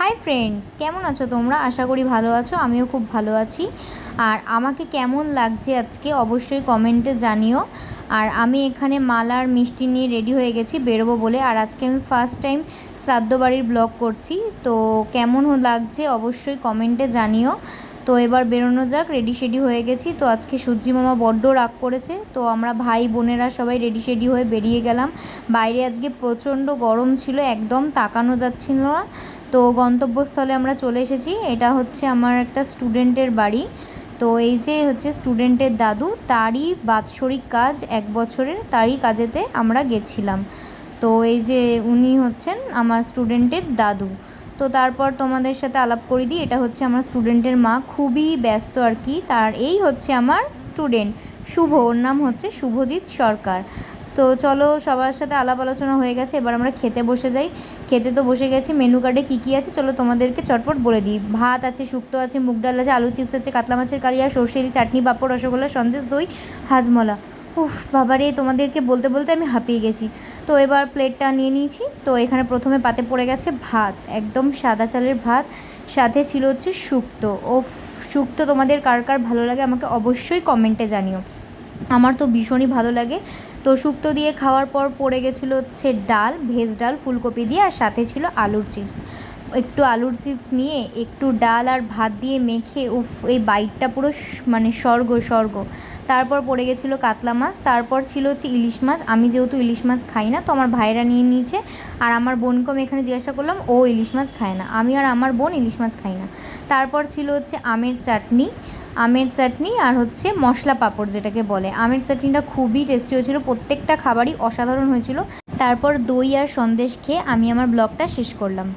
Hi friends, কেমন আছো তোমরা? আশা করি ভালো আছো। আমিও খুব ভালো আছি। আর আমাকে কেমন লাগছে আজকে অবশ্যই কমেন্টে জানিও। আর আমি এখানে মালা আর মিষ্টি নিয়ে রেডি হয়ে গেছি বেরোবো বলে। আর আজকে আমি ফার্স্ট টাইম শ্রাদ্ধ বাড়ির ব্লগ করছি, তো কেমন লাগছে অবশ্যই কমেন্টে জানিও। তো এবার বেরোনো যাক, রেডি শেডি হয়ে গেছি। তো আজকে সূর্যি মামা বড্ড রাগ করেছে, তো আমরা ভাই বোনেরা সবাই রেডি শেডি হয়ে বেরিয়ে গেলাম। বাইরে আজকে প্রচণ্ড গরম ছিল, একদম তাকানো যাচ্ছিল না। তো গন্তব্যস্থলে আমরা চলে এসেছি। এটা হচ্ছে আমার একটা স্টুডেন্টের বাড়ি। তো এই যে হচ্ছে স্টুডেন্টের দাদু, তারই বাৎসরিক কাজ 1 বছরের, তারই কাজেতে আমরা গেছিলাম। তো এই যে উনি হচ্ছেন আমার স্টুডেন্টের দাদু। তো তারপর তোমাদের সাথে আলাপ করে দিই, এটা হচ্ছে আমার স্টুডেন্টের মা, খুবই ব্যস্ত আর কি। তার এই হচ্ছে আমার স্টুডেন্ট শুভ, ওর নাম হচ্ছে শুভজিৎ সরকার। তো চলো, সবার সাথে আলাপ আলোচনা হয়ে গেছে, এবার আমরা খেতে বসে যাই। খেতে তো বসে গেছি, মেনু কার্ডে কী কী আছে চলো তোমাদেরকে চটপট বলে দিই। ভাত আছে, শুক্তো আছে, মুগ ডাল আছে, আলু চিপস আছে, কাতলা মাছের কালিয়া, সরষে ইলিশ, চাটনি, পাঁপড়, রসগোল্লা, সন্দেশ, দই, হাজমলা। উফ বাবারে, তোমাদেরকে বলতে বলতে আমি হাঁপিয়ে গেছি। তো এবার প্লেটটা নিয়ে নিয়েছি। তো এখানে প্রথমে পাতে পড়ে গেছে ভাত, একদম সাদা চালের ভাত, সাথে ছিল হচ্ছে শুক্তো। ওফ, শুক্তো তোমাদের কার কার ভালো লাগে আমাকে অবশ্যই কমেন্টে জানিও। আমার তো ভীষণই ভালো লাগে। তো শুক্তো দিয়ে খাওয়ার পর পড়ে গেছিলো হচ্ছে ডাল, ভেজ ডাল ফুলকপি দিয়ে, আর সাথে ছিল আলুর চিপস। একটু আলুর চিপস নিয়ে একটু ডাল আর ভাত দিয়ে মেখে, উফ, এই বাইটটা পুরো মানে স্বর্গ স্বর্গ। তারপর পড়ে গেছিলো কাতলা মাছ, তারপর ছিল হচ্ছে ইলিশ মাছ। আমি যেহেতু ইলিশ মাছ খাই না, তো আমার ভাইরা নিয়ে নিয়েছে। আর আমার বোনকে আমি এখানে জিজ্ঞাসা করলাম, ও ইলিশ মাছ খায় না। আমি আর আমার বোন ইলিশ মাছ খাই না। তারপর ছিল হচ্ছে আমের চাটনি, আমের চাটনি আর হচ্ছে মশলা পাঁপড় যেটাকে বলে। আমের চাটনিটা খুবই টেস্টি হয়েছিল, প্রত্যেকটা খাবারই অসাধারণ হয়েছিল। তারপর দই আর সন্দেশ খেয়ে আমি আমার ব্লগটা শেষ করলাম।